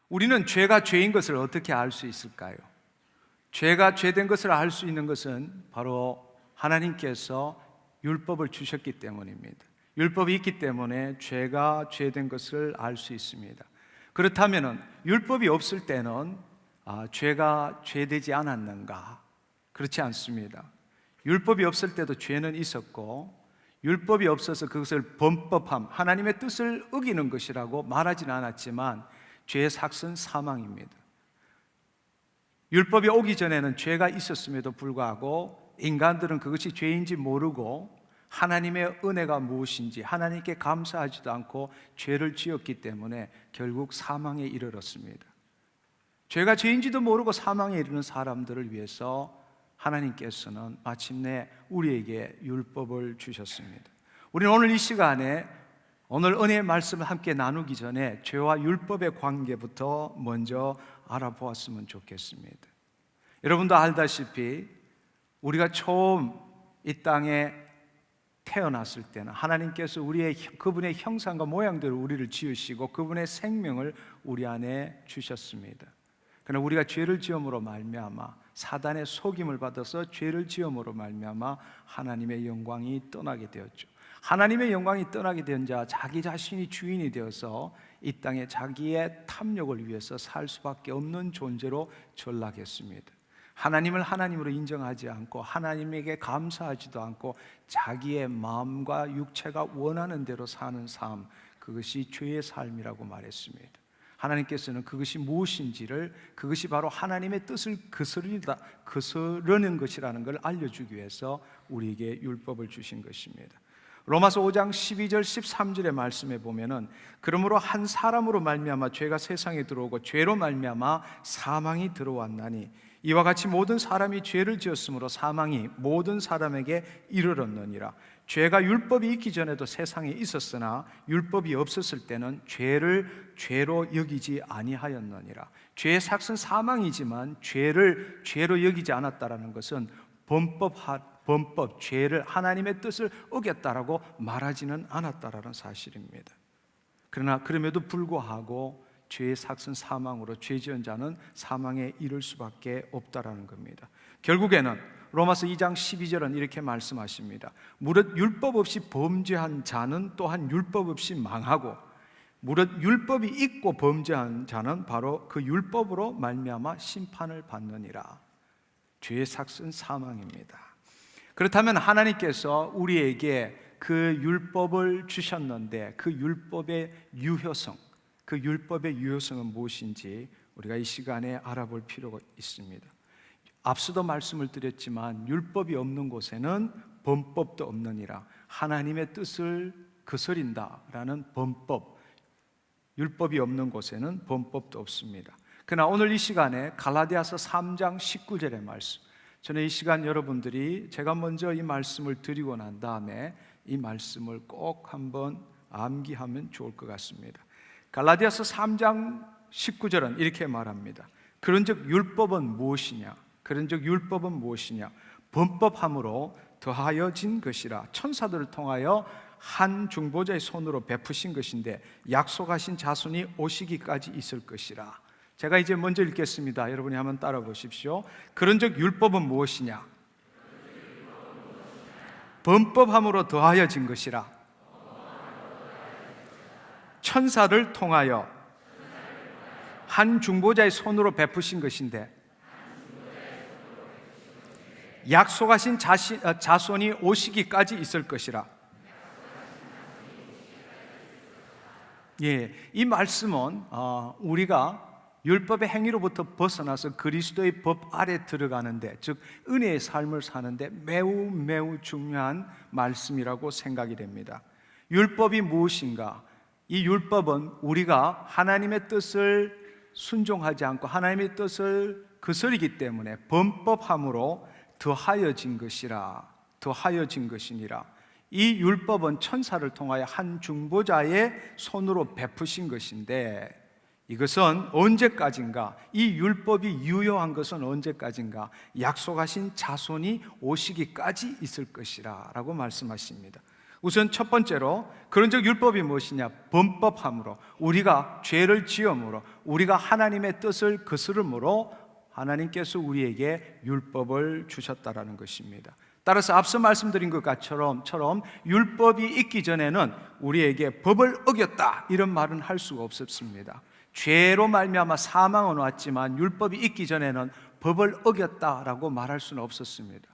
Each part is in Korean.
우리는 죄가 죄인 것을 어떻게 알 수 있을까요? 죄가 죄된 것을 알 수 있는 것은 바로 하나님께서 율법을 주셨기 때문입니다. 율법이 있기 때문에 죄가 죄된 것을 알 수 있습니다. 그렇다면 율법이 없을 때는 죄가 죄되지 않았는가? 그렇지 않습니다. 율법이 없을 때도 죄는 있었고, 율법이 없어서 그것을 범법함, 하나님의 뜻을 어기는 것이라고 말하지는 않았지만 죄의 삭은 사망입니다. 율법이 오기 전에는 죄가 있었음에도 불구하고 인간들은 그것이 죄인지 모르고 하나님의 은혜가 무엇인지 하나님께 감사하지도 않고 죄를 지었기 때문에 결국 사망에 이르렀습니다. 죄가 죄인지도 모르고 사망에 이르는 사람들을 위해서 하나님께서는 마침내 우리에게 율법을 주셨습니다. 우리는 오늘 이 시간에 오늘 은혜의 말씀을 함께 나누기 전에 죄와 율법의 관계부터 먼저 알아보았으면 좋겠습니다. 여러분도 알다시피 우리가 처음 이 땅에 태어났을 때는 하나님께서 그분의 형상과 모양대로 우리를 지으시고 그분의 생명을 우리 안에 주셨습니다. 그러나 우리가 죄를 지음으로 말미암아 사단의 속임을 받아서 죄를 지음으로 말미암아 하나님의 영광이 떠나게 되었죠. 하나님의 영광이 떠나게 된 자, 자기 자신이 주인이 되어서 이 땅에 자기의 탐욕을 위해서 살 수밖에 없는 존재로 전락했습니다. 하나님을 하나님으로 인정하지 않고 하나님에게 감사하지도 않고 자기의 마음과 육체가 원하는 대로 사는 삶, 그것이 죄의 삶이라고 말했습니다. 하나님께서는 그것이 무엇인지를, 그것이 바로 하나님의 뜻을 거스르는 것이라는 걸 알려주기 위해서 우리에게 율법을 주신 것입니다. 로마서 5장 12절 13절의 말씀에 보면은 그러므로 한 사람으로 말미암아 죄가 세상에 들어오고 죄로 말미암아 사망이 들어왔나니 이와 같이 모든 사람이 죄를 지었으므로 사망이 모든 사람에게 이르렀느니라. 죄가 율법이 있기 전에도 세상에 있었으나 율법이 없었을 때는 죄를 죄로 여기지 아니하였느니라. 죄의 삭은 사망이지만 죄를 죄로 여기지 않았다라는 것은 범법, 죄를 하나님의 뜻을 어겼다라고 말하지는 않았다라는 사실입니다. 그러나 그럼에도 불구하고 죄의 삭은 사망으로 죄 지은 자는 사망에 이를 수밖에 없다라는 겁니다. 결국에는 로마서 2장 12절은 이렇게 말씀하십니다. 무릇 율법 없이 범죄한 자는 또한 율법 없이 망하고 무릇 율법이 있고 범죄한 자는 바로 그 율법으로 말미암아 심판을 받느니라. 죄의 삭은 사망입니다. 그렇다면 하나님께서 우리에게 그 율법을 주셨는데 그 율법의 유효성은 무엇인지 우리가 이 시간에 알아볼 필요가 있습니다. 앞서도 말씀을 드렸지만 율법이 없는 곳에는 범법도 없느니라. 하나님의 뜻을 거스린다라는 범법, 율법이 없는 곳에는 범법도 없습니다. 그러나 오늘 이 시간에 갈라디아서 3장 19절의 말씀, 저는 이 시간 여러분들이 제가 먼저 이 말씀을 드리고 난 다음에 이 말씀을 꼭 한번 암기하면 좋을 것 같습니다. 갈라디아서 3장 19절은 이렇게 말합니다. 그런즉 율법은 무엇이냐? 범법함으로 더하여진 것이라. 천사들을 통하여 한 중보자의 손으로 베푸신 것인데 약속하신 자손이 오시기까지 있을 것이라. 제가 이제 먼저 읽겠습니다. 여러분이 한번 따라 보십시오. 그런즉 율법은 무엇이냐? 범법함으로 더하여진 것이라. 천사를 통하여 한 중보자의 손으로 베푸신 것인데 약속하신 자손이 오시기까지 있을 것이라. 이 말씀은 우리가 율법의 행위로부터 벗어나서 그리스도의 법 아래 들어가는데, 즉 은혜의 삶을 사는데 매우 중요한 말씀이라고 생각이 됩니다. 율법이 무엇인가? 이 율법은 우리가 하나님의 뜻을 순종하지 않고 하나님의 뜻을 거스르기 때문에 범법함으로 더하여진 것이니라. 이 율법은 천사를 통하여 한 중보자의 손으로 베푸신 것인데, 이것은 언제까지인가? 이 율법이 유효한 것은 언제까지인가? 약속하신 자손이 오시기까지 있을 것이라 라고 말씀하십니다. 우선 첫 번째로 그런즉 율법이 무엇이냐? 범법함으로, 우리가 죄를 지음으로, 우리가 하나님의 뜻을 거스름으로 하나님께서 우리에게 율법을 주셨다라는 것입니다. 따라서 앞서 말씀드린 것처럼 율법이 있기 전에는 우리에게 법을 어겼다 이런 말은 할 수가 없었습니다. 죄로 말미암아 사망은 왔지만 율법이 있기 전에는 법을 어겼다라고 말할 수는 없었습니다.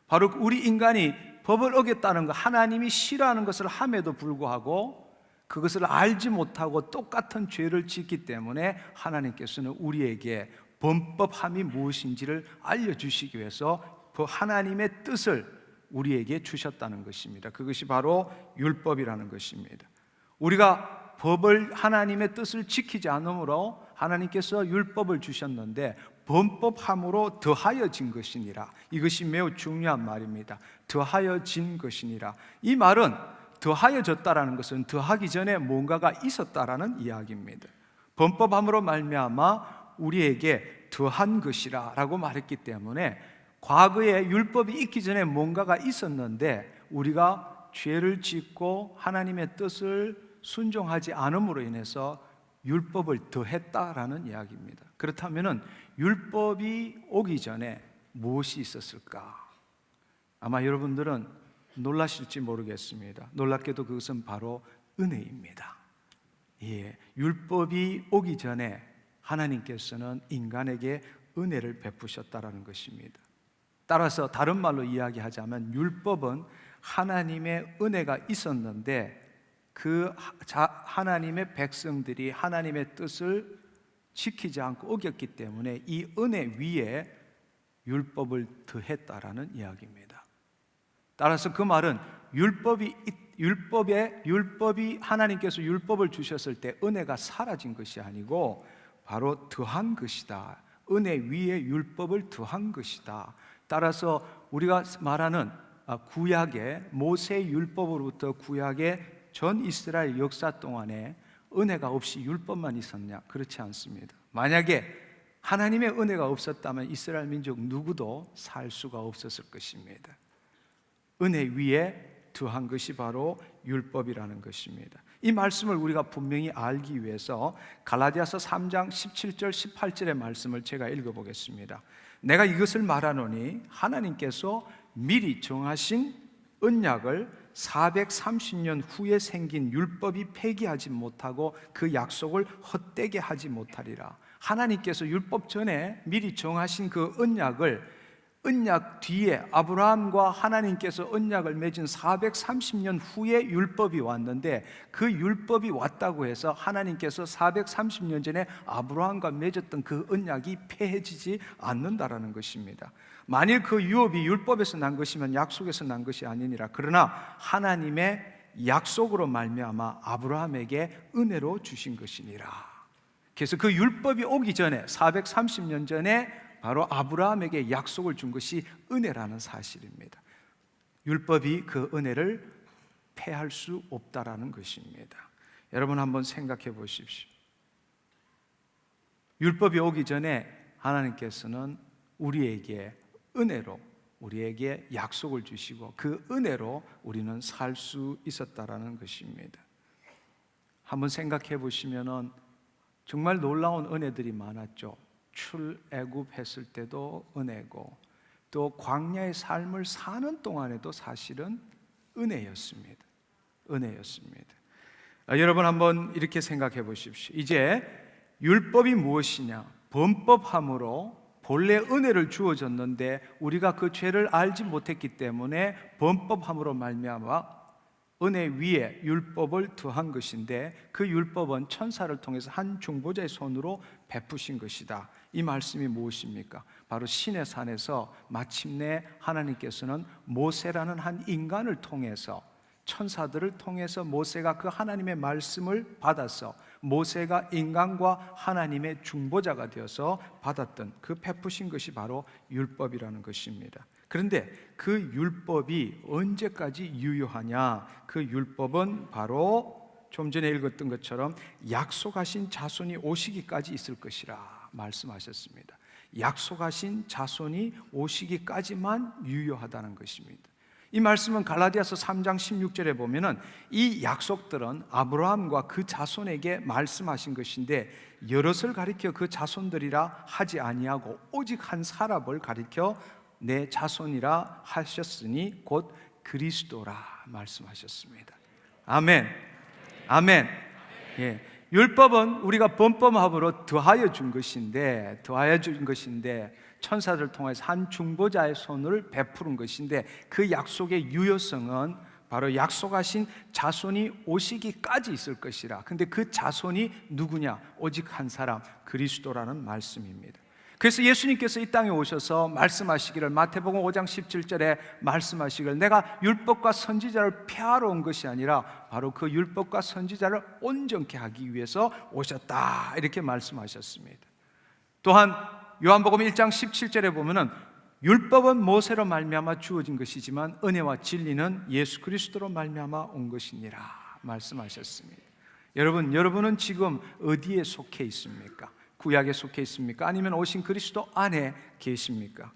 바로 우리 인간이 법을 어겼다는 것, 하나님이 싫어하는 것을 함에도 불구하고 그것을 알지 못하고 똑같은 죄를 짓기 때문에 하나님께서는 우리에게 범법함이 무엇인지를 알려주시기 위해서 그 하나님의 뜻을 우리에게 주셨다는 것입니다. 그것이 바로 율법이라는 것입니다. 우리가 법을, 하나님의 뜻을 지키지 않으므로 하나님께서 율법을 주셨는데 범법함으로 더하여진 것이니라. 이것이 매우 중요한 말입니다. 더하여진 것이니라. 이 말은 더하여졌다라는 것은 더하기 전에 뭔가가 있었다라는 이야기입니다. 범법함으로 말미암아 우리에게 더한 것이라 라고 말했기 때문에 과거에 율법이 있기 전에 뭔가가 있었는데 우리가 죄를 짓고 하나님의 뜻을 순종하지 않음으로 인해서 율법을 더했다라는 이야기입니다. 그렇다면 율법이 오기 전에 무엇이 있었을까? 아마 여러분들은 놀라실지 모르겠습니다. 놀랍게도 그것은 바로 은혜입니다. 율법이 오기 전에 하나님께서는 인간에게 은혜를 베푸셨다라는 것입니다. 따라서 다른 말로 이야기하자면 율법은 하나님의 은혜가 있었는데 그 하나님의 백성들이 하나님의 뜻을 지키지 않고 어겼기 때문에 이 은혜 위에 율법을 더했다라는 이야기입니다. 따라서 그 말은 율법이 하나님께서 율법을 주셨을 때 은혜가 사라진 것이 아니고 바로 더한 것이다. 은혜 위에 율법을 더한 것이다. 따라서 우리가 말하는 구약의 모세 율법으로부터 구약의 전 이스라엘 역사 동안에 은혜가 없이 율법만 있었냐? 그렇지 않습니다. 만약에 하나님의 은혜가 없었다면 이스라엘 민족 누구도 살 수가 없었을 것입니다. 은혜 위에 더한 것이 바로 율법이라는 것입니다. 이 말씀을 우리가 분명히 알기 위해서 갈라디아서 3장 17절 18절의 말씀을 제가 읽어보겠습니다. 내가 이것을 말하노니 하나님께서 미리 정하신 언약을 430년 후에 생긴 율법이 폐기하지 못하고 그 약속을 헛되게 하지 못하리라. 하나님께서 율법 전에 미리 정하신 그 언약 뒤에 아브라함과 하나님께서 언약을 맺은 430년 후에 율법이 왔는데 그 율법이 왔다고 해서 하나님께서 430년 전에 아브라함과 맺었던 그 언약이 폐해지지 않는다라는 것입니다. 만일 그 유업이 율법에서 난 것이면 약속에서 난 것이 아니니라. 그러나 하나님의 약속으로 말미암아 아브라함에게 은혜로 주신 것이니라. 그래서 그 율법이 오기 전에 430년 전에 바로 아브라함에게 약속을 준 것이 은혜라는 사실입니다. 율법이 그 은혜를 폐할 수 없다라는 것입니다. 여러분 한번 생각해 보십시오. 율법이 오기 전에 하나님께서는 우리에게 은혜로 우리에게 약속을 주시고 그 은혜로 우리는 살 수 있었다라는 것입니다. 한번 생각해 보시면은 정말 놀라운 은혜들이 많았죠. 출애굽했을 때도 은혜고 또 광야의 삶을 사는 동안에도 사실은 은혜였습니다. 여러분 한번 이렇게 생각해 보십시오. 이제 율법이 무엇이냐? 범법함으로 본래 은혜를 주어졌는데 우리가 그 죄를 알지 못했기 때문에 범법함으로 말미암아 은혜 위에 율법을 더한 것인데 그 율법은 천사를 통해서 한 중보자의 손으로 베푸신 것이다. 이 말씀이 무엇입니까? 바로 시내 산에서 마침내 하나님께서는 모세라는 한 인간을 통해서 천사들을 통해서 모세가 그 하나님의 말씀을 받아서 모세가 인간과 하나님의 중보자가 되어서 받았던 그 베푸신 것이 바로 율법이라는 것입니다. 그런데 그 율법이 언제까지 유효하냐? 그 율법은 바로 좀 전에 읽었던 것처럼 약속하신 자손이 오시기까지 있을 것이라 말씀하셨습니다. 약속하신 자손이 오시기까지만 유효하다는 것입니다. 이 말씀은 갈라디아서 3장 16절에 보면은 이 약속들은 아브라함과 그 자손에게 말씀하신 것인데 여럿을 가리켜 그 자손들이라 하지 아니하고 오직 한 사람을 가리켜 내 자손이라 하셨으니 곧 그리스도라 말씀하셨습니다. 아멘. 아멘. 예. 율법은 우리가 범법함으로 더하여 준 것인데 천사들 통해서 한 중보자의 손을 베푸는 것인데 그 약속의 유효성은 바로 약속하신 자손이 오시기까지 있을 것이라. 근데 그 자손이 누구냐? 오직 한 사람, 그리스도라는 말씀입니다. 그래서 예수님께서 이 땅에 오셔서 말씀하시기를, 마태복음 5장 17절에 말씀하시기를, 내가 율법과 선지자를 폐하러 온 것이 아니라 바로 그 율법과 선지자를 온전케 하기 위해서 오셨다, 이렇게 말씀하셨습니다. 또한 요한복음 1장 17절에 보면은 율법은 모세로 말미암아 주어진 것이지만 은혜와 진리는 예수 그리스도로 말미암아 온 것이니라 말씀하셨습니다. 여러분은 지금 어디에 속해 있습니까? 구약에 속해 있습니까? 아니면 오신 그리스도 안에 계십니까?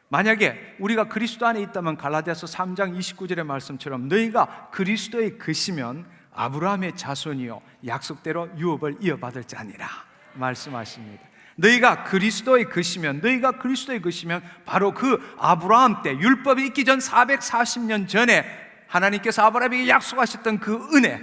만약에 우리가 그리스도 안에 있다면 갈라디아서 3장 29절의 말씀처럼 너희가 그리스도에 계시면 아브라함의 자손이요 약속대로 유업을 이어받을 자니라 말씀하십니다. 너희가 그리스도에 계시면 바로 그 아브라함 때 율법이 있기 전 440년 전에 하나님께서 아브라함에게 약속하셨던 그 은혜,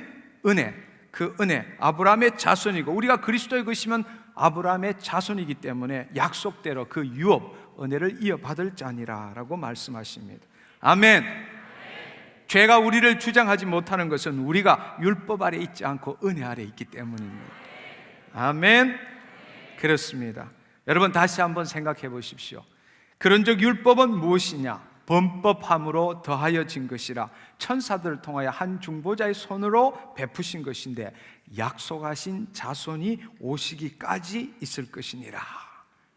아브라함의 자손이고, 우리가 그리스도에 계시면 아브라함의 자손이기 때문에 약속대로 그 유업, 은혜를 이어받을 자니라 라고 말씀하십니다. 아멘. 죄가 우리를 주장하지 못하는 것은 우리가 율법 아래 있지 않고 은혜 아래 있기 때문입니다. 아멘. 그렇습니다. 여러분 다시 한번 생각해 보십시오. 그런즉 율법은 무엇이냐? 범법함으로 더하여진 것이라 천사들을 통하여 한 중보자의 손으로 베푸신 것인데 약속하신 자손이 오시기까지 있을 것이니라.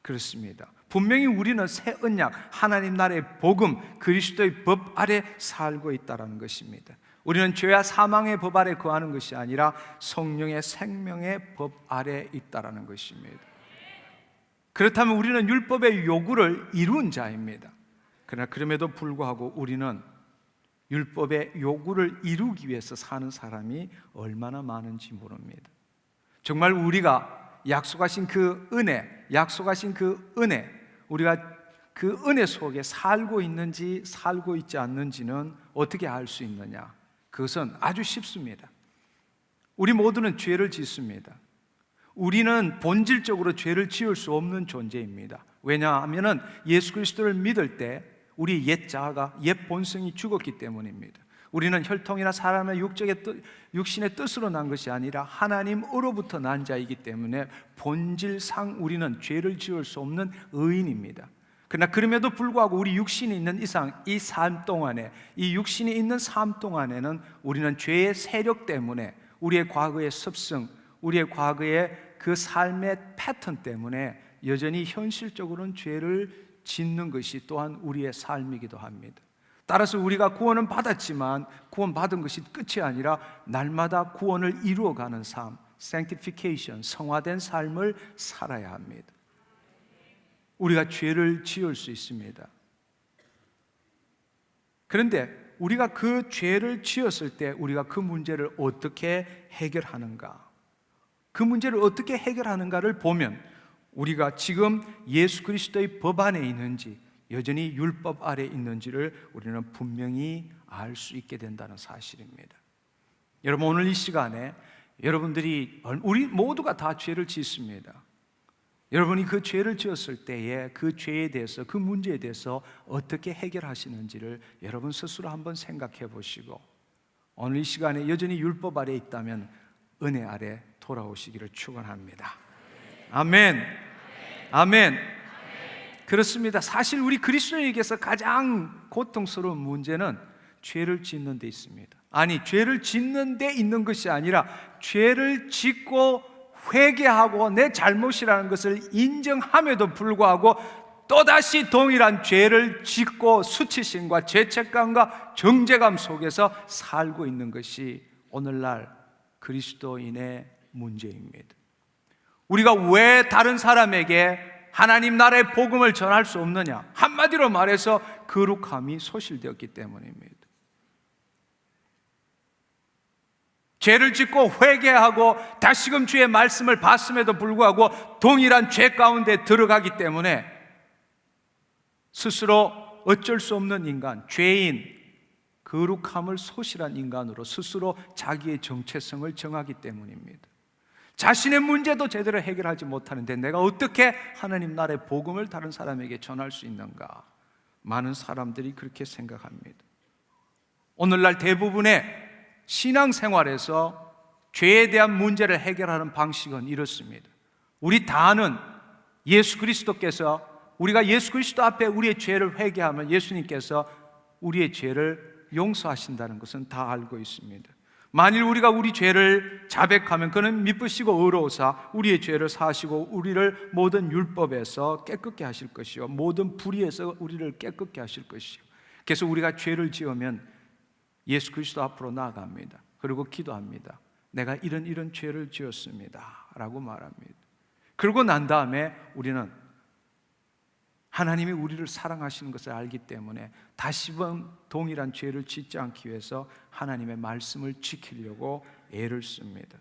그렇습니다. 분명히 우리는 새 언약, 하나님 나라의 복음, 그리스도의 법 아래 살고 있다는 것입니다. 우리는 죄와 사망의 법 아래 거하는 것이 아니라 성령의 생명의 법 아래 있다는 것입니다. 그렇다면 우리는 율법의 요구를 이룬 자입니다. 그러나 그럼에도 불구하고 우리는 율법의 요구를 이루기 위해서 사는 사람이 얼마나 많은지 모릅니다. 정말 우리가 약속하신 그 은혜, 우리가 그 은혜 속에 살고 있는지 살고 있지 않는지는 어떻게 알 수 있느냐? 그것은 아주 쉽습니다. 우리 모두는 죄를 짓습니다. 우리는 본질적으로 죄를 지을 수 없는 존재입니다. 왜냐하면 예수 그리스도를 믿을 때 우리 옛 자아가, 옛 본성이 죽었기 때문입니다. 우리는 혈통이나 사람의 육신의 뜻으로 난 것이 아니라 하나님으로부터 난 자이기 때문에 본질상 우리는 죄를 지을 수 없는 의인입니다. 그러나 그럼에도 불구하고 우리 육신이 있는 이상 이 삶 동안에, 이 육신이 있는 삶 동안에는 우리는 죄의 세력 때문에, 우리의 과거의 습성, 우리의 과거의 그 삶의 패턴 때문에 여전히 현실적으로는 죄를 짓는 것이 또한 우리의 삶이기도 합니다. 따라서 우리가 구원은 받았지만 구원받은 것이 끝이 아니라 날마다 구원을 이루어가는 삶, sanctification, 성화된 삶을 살아야 합니다. 우리가 죄를 지을 수 있습니다. 그런데 우리가 그 죄를 지었을 때 우리가 그 문제를 어떻게 해결하는가? 그 문제를 어떻게 해결하는가를 보면 우리가 지금 예수 그리스도의 법 안에 있는지 여전히 율법 아래 있는지를 우리는 분명히 알 수 있게 된다는 사실입니다. 여러분 오늘 이 시간에 여러분들이, 우리 모두가 다 죄를 짓습니다. 여러분이 그 죄를 지었을 때에 그 죄에 대해서, 그 문제에 대해서 어떻게 해결하시는지를 여러분 스스로 한번 생각해 보시고 오늘 이 시간에 여전히 율법 아래 있다면 은혜 아래 돌아오시기를 축원합니다. 아멘. 아멘. 그렇습니다. 사실 우리 그리스도인에게서 가장 고통스러운 문제는 죄를 짓는 데 있습니다. 아니, 죄를 짓는 데 있는 것이 아니라 죄를 짓고 회개하고 내 잘못이라는 것을 인정함에도 불구하고 또다시 동일한 죄를 짓고 수치심과 죄책감과 정죄감 속에서 살고 있는 것이 오늘날 그리스도인의 문제입니다. 우리가 왜 다른 사람에게 하나님 나라의 복음을 전할 수 없느냐? 한마디로 말해서 거룩함이 소실되었기 때문입니다. 죄를 짓고 회개하고 다시금 주의 말씀을 봤음에도 불구하고 동일한 죄 가운데 들어가기 때문에 스스로 어쩔 수 없는 인간, 죄인, 거룩함을 소실한 인간으로 스스로 자기의 정체성을 정하기 때문입니다. 자신의 문제도 제대로 해결하지 못하는데 내가 어떻게 하나님 나라의 복음을 다른 사람에게 전할 수 있는가? 많은 사람들이 그렇게 생각합니다. 오늘날 대부분의 신앙생활에서 죄에 대한 문제를 해결하는 방식은 이렇습니다. 우리 다 아는 예수 그리스도께서, 우리가 예수 그리스도 앞에 우리의 죄를 회개하면 예수님께서 우리의 죄를 용서하신다는 것은 다 알고 있습니다. 만일 우리가 우리 죄를 자백하면 그는 미쁘시고 의로우사 우리의 죄를 사하시고 우리를 모든 율법에서 깨끗게 하실 것이요 모든 불의에서 우리를 깨끗게 하실 것이요. 그래서 우리가 죄를 지으면 예수 그리스도 앞으로 나아갑니다. 그리고 기도합니다. 내가 이런 죄를 지었습니다 라고 말합니다. 그러고 난 다음에 우리는 하나님이 우리를 사랑하시는 것을 알기 때문에 다시금 동일한 죄를 짓지 않기 위해서 하나님의 말씀을 지키려고 애를 씁니다.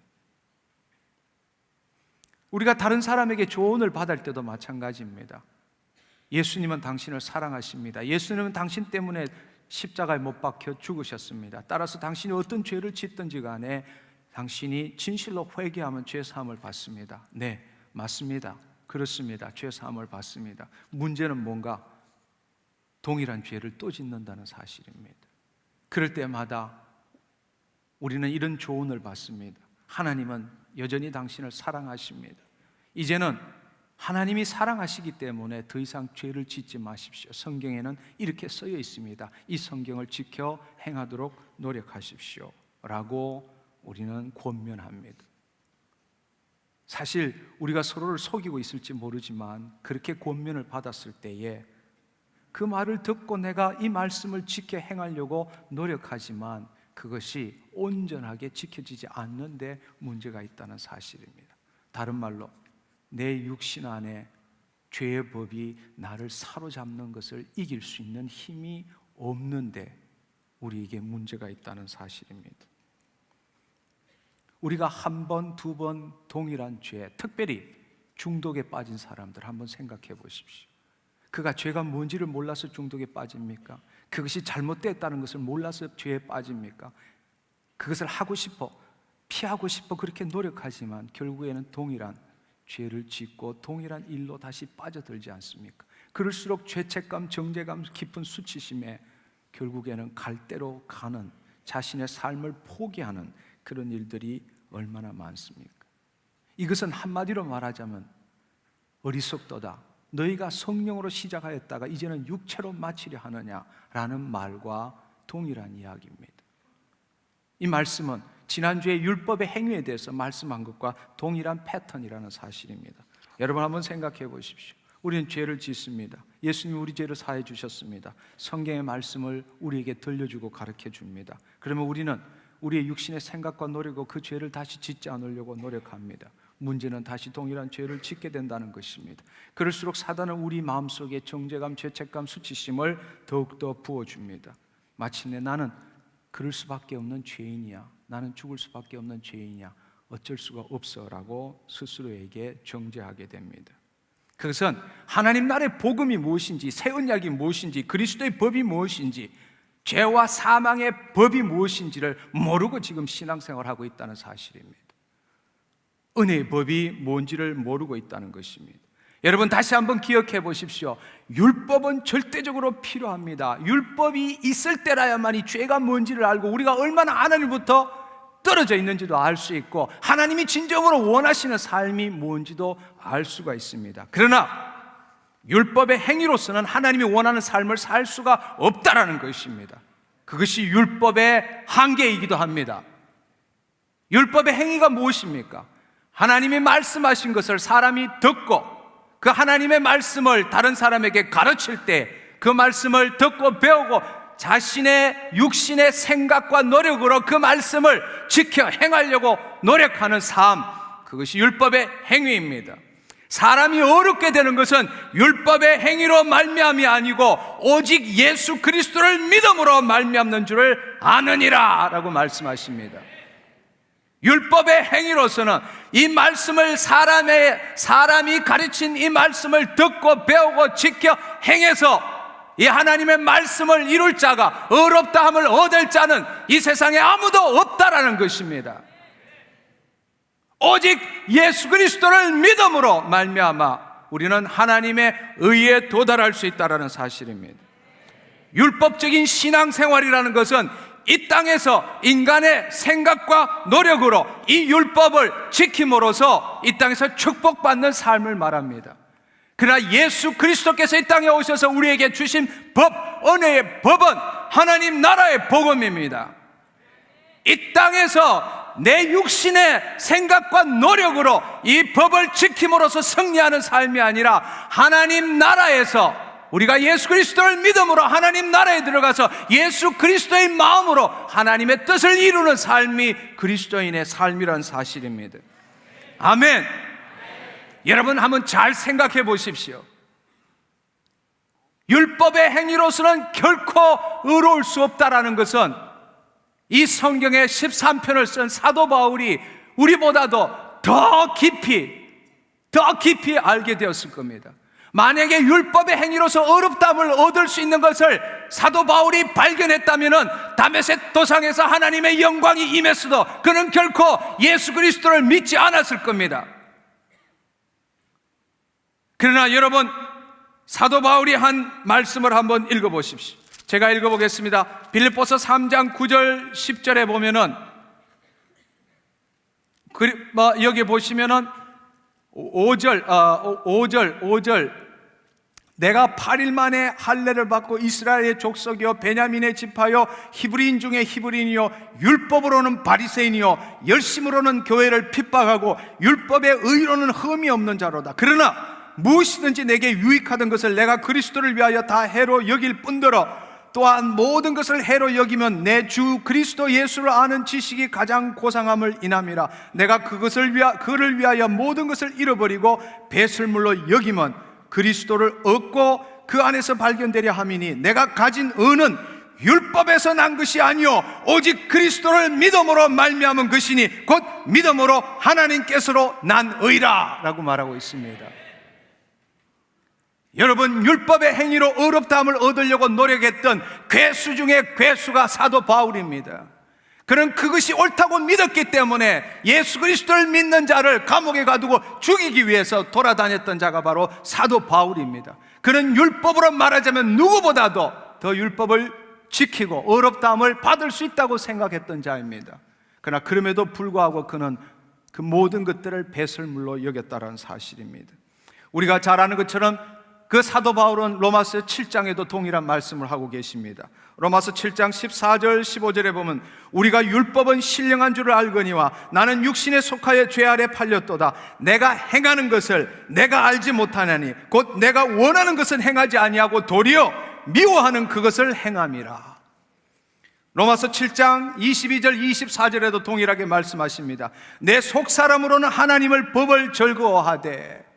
우리가 다른 사람에게 조언을 받을 때도 마찬가지입니다. 예수님은 당신을 사랑하십니다. 예수님은 당신 때문에 십자가에 못 박혀 죽으셨습니다. 따라서 당신이 어떤 죄를 짓든지 간에 당신이 진실로 회개하면 죄 사함을 받습니다. 네, 맞습니다. 그렇습니다. 죄 사함을 받습니다. 문제는 뭔가? 동일한 죄를 또 짓는다는 사실입니다. 그럴 때마다 우리는 이런 조언을 받습니다. 하나님은 여전히 당신을 사랑하십니다. 이제는 하나님이 사랑하시기 때문에 더 이상 죄를 짓지 마십시오. 성경에는 이렇게 쓰여 있습니다. 이 성경을 지켜 행하도록 노력하십시오 라고 우리는 권면합니다. 사실 우리가 서로를 속이고 있을지 모르지만 그렇게 권면을 받았을 때에 그 말을 듣고 내가 이 말씀을 지켜 행하려고 노력하지만 그것이 온전하게 지켜지지 않는데 문제가 있다는 사실입니다. 다른 말로 내 육신 안에 죄의 법이 나를 사로잡는 것을 이길 수 있는 힘이 없는데 우리에게 문제가 있다는 사실입니다. 우리가 한 번, 두 번 동일한 죄, 특별히 중독에 빠진 사람들 한번 생각해 보십시오. 그가 죄가 뭔지를 몰라서 중독에 빠집니까? 그것이 잘못됐다는 것을 몰라서 죄에 빠집니까? 그것을 하고 싶어, 피하고 싶어 그렇게 노력하지만 결국에는 동일한 죄를 짓고 동일한 일로 다시 빠져들지 않습니까? 그럴수록 죄책감, 정죄감, 깊은 수치심에 결국에는 갈대로 가는, 자신의 삶을 포기하는 그런 일들이 얼마나 많습니까? 이것은 한마디로 말하자면 어리석도다. 너희가 성령으로 시작하였다가 이제는 육체로 마치려 하느냐라는 말과 동일한 이야기입니다. 이 말씀은 지난주에 율법의 행위에 대해서 말씀한 것과 동일한 패턴이라는 사실입니다. 여러분 한번 생각해 보십시오. 우리는 죄를 짓습니다. 예수님이 우리 죄를 사해 주셨습니다. 성경의 말씀을 우리에게 들려주고 가르쳐 줍니다. 그러면 우리는 우리의 육신의 생각과 노력으로 그 죄를 다시 짓지 않으려고 노력합니다. 문제는 다시 동일한 죄를 짓게 된다는 것입니다. 그럴수록 사단은 우리 마음속에 정죄감, 죄책감, 수치심을 더욱더 부어줍니다. 마침내 나는 그럴 수밖에 없는 죄인이야, 나는 죽을 수밖에 없는 죄인이야, 어쩔 수가 없어라고 스스로에게 정죄하게 됩니다. 그것은 하나님 나라의 복음이 무엇인지, 새 언약이 무엇인지, 그리스도의 법이 무엇인지, 죄와 사망의 법이 무엇인지를 모르고 지금 신앙생활하고 있다는 사실입니다. 은혜의 법이 뭔지를 모르고 있다는 것입니다. 여러분 다시 한번 기억해 보십시오. 율법은 절대적으로 필요합니다. 율법이 있을 때라야만이 죄가 뭔지를 알고 우리가 얼마나 하나님부터 떨어져 있는지도 알 수 있고 하나님이 진정으로 원하시는 삶이 뭔지도 알 수가 있습니다. 그러나 율법의 행위로서는 하나님이 원하는 삶을 살 수가 없다라는 것입니다. 그것이 율법의 한계이기도 합니다. 율법의 행위가 무엇입니까? 하나님이 말씀하신 것을 사람이 듣고 그 하나님의 말씀을 다른 사람에게 가르칠 때 그 말씀을 듣고 배우고 자신의 육신의 생각과 노력으로 그 말씀을 지켜 행하려고 노력하는 삶, 그것이 율법의 행위입니다. 사람이 어렵게 되는 것은 율법의 행위로 말미암이 아니고 오직 예수 그리스도를 믿음으로 말미암는 줄을 아느니라 라고 말씀하십니다. 율법의 행위로서는 이 말씀을 사람이 가르친 이 말씀을 듣고 배우고 지켜 행해서 이 하나님의 말씀을 이룰 자가, 의롭다함을 얻을 자는 이 세상에 아무도 없다라는 것입니다. 오직 예수 그리스도를 믿음으로 말미암아 우리는 하나님의 의에 도달할 수 있다는 사실입니다. 율법적인 신앙생활이라는 것은 이 땅에서 인간의 생각과 노력으로 이 율법을 지킴으로써 이 땅에서 축복받는 삶을 말합니다. 그러나 예수 그리스도께서 이 땅에 오셔서 우리에게 주신 법, 은혜의 법은 하나님 나라의 복음입니다. 이 땅에서 내 육신의 생각과 노력으로 이 법을 지킴으로써 승리하는 삶이 아니라 하나님 나라에서 우리가 예수 그리스도를 믿음으로 하나님 나라에 들어가서 예수 그리스도의 마음으로 하나님의 뜻을 이루는 삶이 그리스도인의 삶이라는 사실입니다. 아멘. 여러분 한번 잘 생각해 보십시오. 율법의 행위로서는 결코 의로울 수 없다라는 것은 이 성경의 13편을 쓴 사도 바울이 우리보다도 더 깊이 알게 되었을 겁니다. 만약에 율법의 행위로서 의롭다함을 얻을 수 있는 것을 사도 바울이 발견했다면 다메섹 도상에서 하나님의 영광이 임했어도 그는 결코 예수 그리스도를 믿지 않았을 겁니다. 그러나 여러분, 사도 바울이 한 말씀을 한번 읽어보십시오. 제가 읽어보겠습니다. 빌립보서 3장 9절 10절에 보면은 여기 보시면은 5절 내가 8일 만에 할례를 받고 이스라엘의 족속이요 베냐민의 지파요 히브리인 중에 히브리인이요 율법으로는 바리새인이요 열심으로는 교회를 핍박하고 율법의 의로는 흠이 없는 자로다. 그러나 무엇이든지 내게 유익하던 것을 내가 그리스도를 위하여 다 해로 여길 뿐더러 또한 모든 것을 해로 여기면 내 주 그리스도 예수를 아는 지식이 가장 고상함을 인함이라. 내가 그를 위하여 모든 것을 잃어버리고 배설물로 여기면 그리스도를 얻고 그 안에서 발견되려 함이니 내가 가진 의는 율법에서 난 것이 아니요 오직 그리스도를 믿음으로 말미암은 것이니 곧 믿음으로 하나님께서로 난 의라 라고 말하고 있습니다. 여러분, 율법의 행위로 의롭다함을 얻으려고 노력했던 괴수 중에 괴수가 사도 바울입니다. 그는 그것이 옳다고 믿었기 때문에 예수 그리스도를 믿는 자를 감옥에 가두고 죽이기 위해서 돌아다녔던 자가 바로 사도 바울입니다. 그는 율법으로 말하자면 누구보다도 더 율법을 지키고 의롭다함을 받을 수 있다고 생각했던 자입니다. 그러나 그럼에도 불구하고 그는 그 모든 것들을 배설물로 여겼다는 사실입니다. 우리가 잘 아는 것처럼 그 사도 바울은 로마서 7장에도 동일한 말씀을 하고 계십니다. 로마서 7장 14절 15절에 보면 우리가 율법은 신령한 줄을 알거니와 나는 육신에 속하여 죄 아래 팔렸도다. 내가 행하는 것을 내가 알지 못하나니 곧 내가 원하는 것은 행하지 아니하고 도리어 미워하는 그것을 행함이라. 로마서 7장 22절 24절에도 동일하게 말씀하십니다. 내 속사람으로는 하나님을 법을 즐거워하되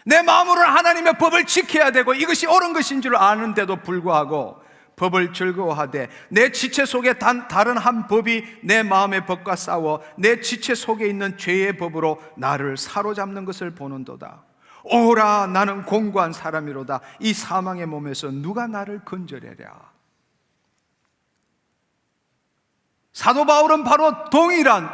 내 마음으로는 하나님의 법을 지켜야 되고 이것이 옳은 것인 줄 아는데도 불구하고 법을 즐거워하되 내 지체 속에 다른 한 법이 내 마음의 법과 싸워 내 지체 속에 있는 죄의 법으로 나를 사로잡는 것을 보는도다. 오라 나는 공고한 사람이로다. 이 사망의 몸에서 누가 나를 건져내랴. 사도 바울은 바로 동일한,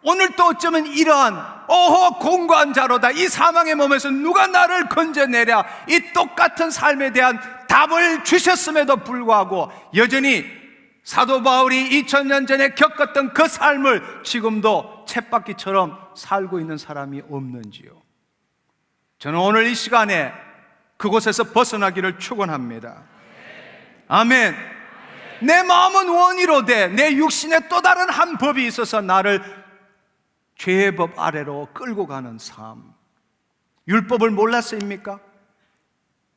오늘 또 어쩌면 이러한 오호 공고한 자로다. 이 사망의 몸에서 누가 나를 건져내랴. 이 똑같은 삶에 대한 답을 주셨음에도 불구하고 여전히 사도 바울이 2000년 전에 겪었던 그 삶을 지금도 쳇바퀴처럼 살고 있는 사람이 없는지요. 저는 오늘 이 시간에 그곳에서 벗어나기를 축원합니다. 아멘. 내 마음은 원이로되 내 육신에 또 다른 한 법이 있어서 나를 죄의 법 아래로 끌고 가는 삶. 율법을 몰랐습니까?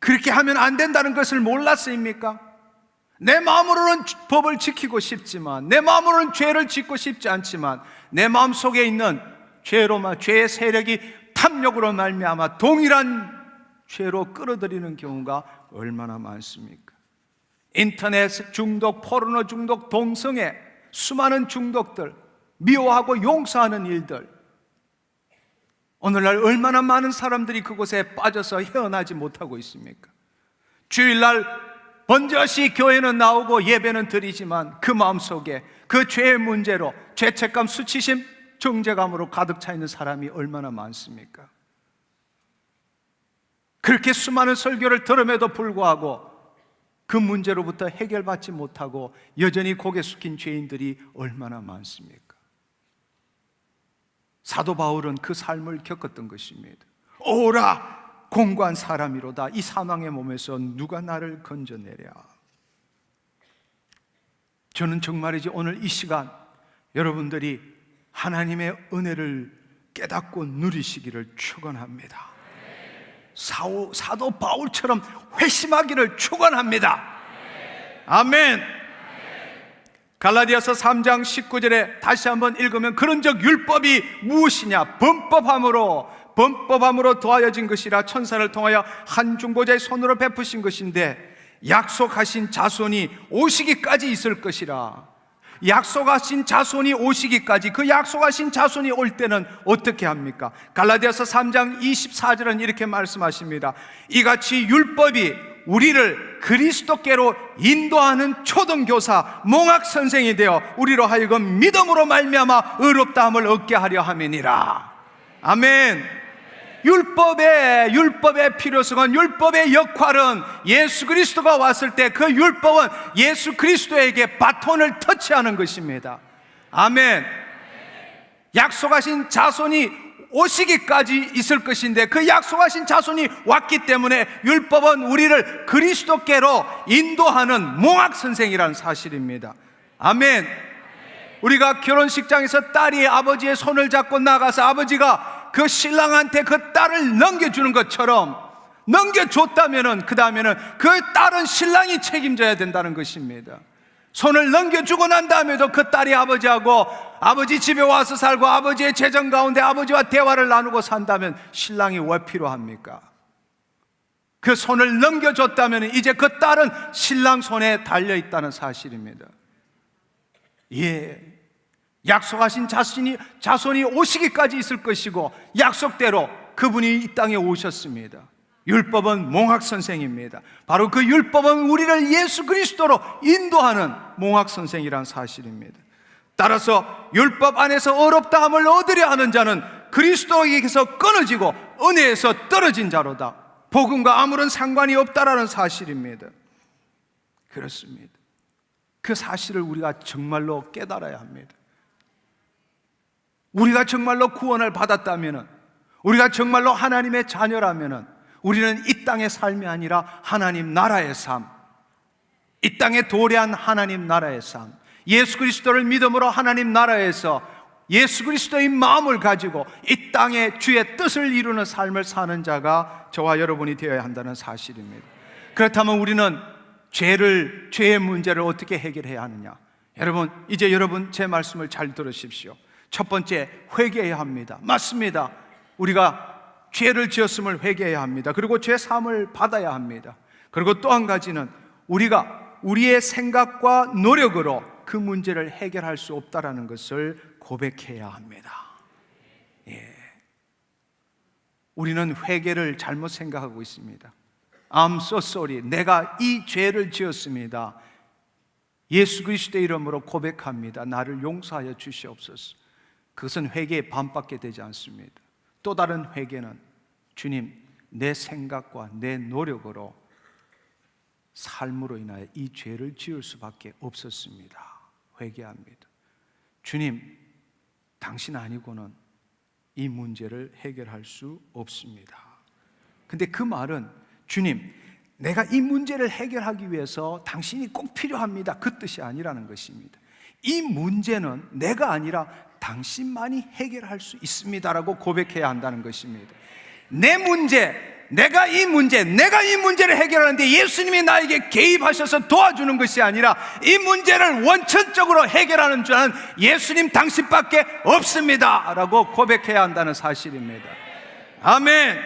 그렇게 하면 안 된다는 것을 몰랐습니까? 내 마음으로는 법을 지키고 싶지만, 내 마음으로는 죄를 짓고 싶지 않지만 내 마음속에 있는 죄의 세력이 탐욕으로 말미암아 동일한 죄로 끌어들이는 경우가 얼마나 많습니까? 인터넷 중독, 포르노 중독, 동성애, 수많은 중독들, 미워하고 용서하는 일들, 오늘날 얼마나 많은 사람들이 그곳에 빠져서 헤어나지 못하고 있습니까? 주일날 번젓이 교회는 나오고 예배는 드리지만 그 마음속에 그 죄의 문제로 죄책감, 수치심, 정죄감으로 가득 차 있는 사람이 얼마나 많습니까? 그렇게 수많은 설교를 들음에도 불구하고 그 문제로부터 해결받지 못하고 여전히 고개 숙인 죄인들이 얼마나 많습니까? 사도 바울은 그 삶을 겪었던 것입니다. 오라 공고한 사람이로다, 이 사망의 몸에서 누가 나를 건져내랴. 저는 정말이지 오늘 이 시간 여러분들이 하나님의 은혜를 깨닫고 누리시기를 축원합니다. 사도 바울처럼 회심하기를 축원합니다. 아멘. 갈라디아서 3장 19절에 다시 한번 읽으면, 그런즉 율법이 무엇이냐? 범법함으로 더하여진 것이라 천사를 통하여 한 중보자의 손으로 베푸신 것인데 약속하신 자손이 오시기까지 있을 것이라. 약속하신 자손이 오시기까지, 그 약속하신 자손이 올 때는 어떻게 합니까? 갈라디아서 3장 24절은 이렇게 말씀하십니다. 이같이 율법이 우리를 그리스도께로 인도하는 초등교사, 몽학선생이 되어 우리로 하여금 믿음으로 말미암아 의롭다함을 얻게 하려 함이니라. 아멘. 율법의 필요성은, 율법의 역할은 예수 그리스도가 왔을 때 그 율법은 예수 그리스도에게 바톤을 터치하는 것입니다. 아멘. 약속하신 자손이 오시기까지 있을 것인데 그 약속하신 자손이 왔기 때문에 율법은 우리를 그리스도께로 인도하는 몽학선생이라는 사실입니다. 아멘. 우리가 결혼식장에서 딸이 아버지의 손을 잡고 나가서 아버지가 그 신랑한테 그 딸을 넘겨주는 것처럼 넘겨줬다면은 그 다음에는 그 딸은 신랑이 책임져야 된다는 것입니다. 손을 넘겨주고 난 다음에도 그 딸이 아버지하고 아버지 집에 와서 살고 아버지의 재정 가운데 아버지와 대화를 나누고 산다면 신랑이 왜 필요합니까? 그 손을 넘겨줬다면 이제 그 딸은 신랑 손에 달려있다는 사실입니다. 예, 약속하신 자손이 오시기까지 있을 것이고 약속대로 그분이 이 땅에 오셨습니다. 율법은 몽학선생입니다. 바로 그 율법은 우리를 예수 그리스도로 인도하는 몽학선생이란 사실입니다. 따라서 율법 안에서 의롭다함을 얻으려 하는 자는 그리스도에게서 끊어지고 은혜에서 떨어진 자로다. 복음과 아무런 상관이 없다라는 사실입니다. 그렇습니다. 그 사실을 우리가 정말로 깨달아야 합니다. 우리가 정말로 구원을 받았다면, 우리가 정말로 하나님의 자녀라면 우리는 이 땅의 삶이 아니라 하나님 나라의 삶, 이 땅에 도래한 하나님 나라의 삶, 예수 그리스도를 믿음으로 하나님 나라에서 예수 그리스도의 마음을 가지고 이 땅에 주의 뜻을 이루는 삶을 사는 자가 저와 여러분이 되어야 한다는 사실입니다. 그렇다면 우리는 죄의 문제를 어떻게 해결해야 하느냐? 여러분, 이제 여러분 제 말씀을 잘 들으십시오. 첫 번째, 회개해야 합니다. 맞습니다. 우리가 죄를 지었음을 회개해야 합니다. 그리고 죄 사함을 받아야 합니다. 그리고 또 한 가지는 우리가 우리의 생각과 노력으로 그 문제를 해결할 수 없다라는 것을 고백해야 합니다. 예. 우리는 회개를 잘못 생각하고 있습니다. I'm so sorry. 내가 이 죄를 지었습니다. 예수 그리스도의 이름으로 고백합니다. 나를 용서하여 주시옵소서. 그것은 회개의 반밖에 되지 않습니다. 또 다른 회개는 주님, 내 생각과 내 노력으로 삶으로 인하여 이 죄를 지을 수밖에 없었습니다. 회개합니다. 주님, 당신 아니고는 이 문제를 해결할 수 없습니다. 근데 그 말은 주님, 내가 이 문제를 해결하기 위해서 당신이 꼭 필요합니다, 그 뜻이 아니라는 것입니다. 이 문제는 내가 아니라 당신만이 해결할 수 있습니다라고 고백해야 한다는 것입니다. 내 문제, 내가 이 문제를 해결하는데 예수님이 나에게 개입하셔서 도와주는 것이 아니라 이 문제를 원천적으로 해결하는 자는 예수님 당신밖에 없습니다 라고 고백해야 한다는 사실입니다. 아멘.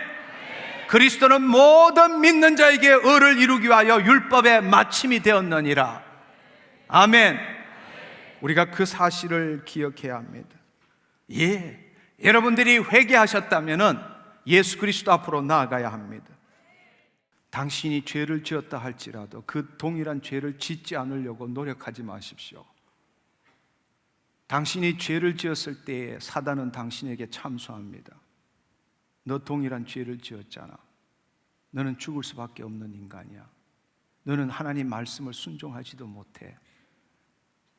그리스도는 모든 믿는 자에게 의를 이루기 위하여 율법의 마침이 되었느니라. 아멘. 우리가 그 사실을 기억해야 합니다. 예, 여러분들이 회개하셨다면은 예수 그리스도 앞으로 나아가야 합니다. 당신이 죄를 지었다 할지라도 그 동일한 죄를 짓지 않으려고 노력하지 마십시오. 당신이 죄를 지었을 때에 사단은 당신에게 참소합니다. 너 동일한 죄를 지었잖아. 너는 죽을 수밖에 없는 인간이야. 너는 하나님 말씀을 순종하지도 못해.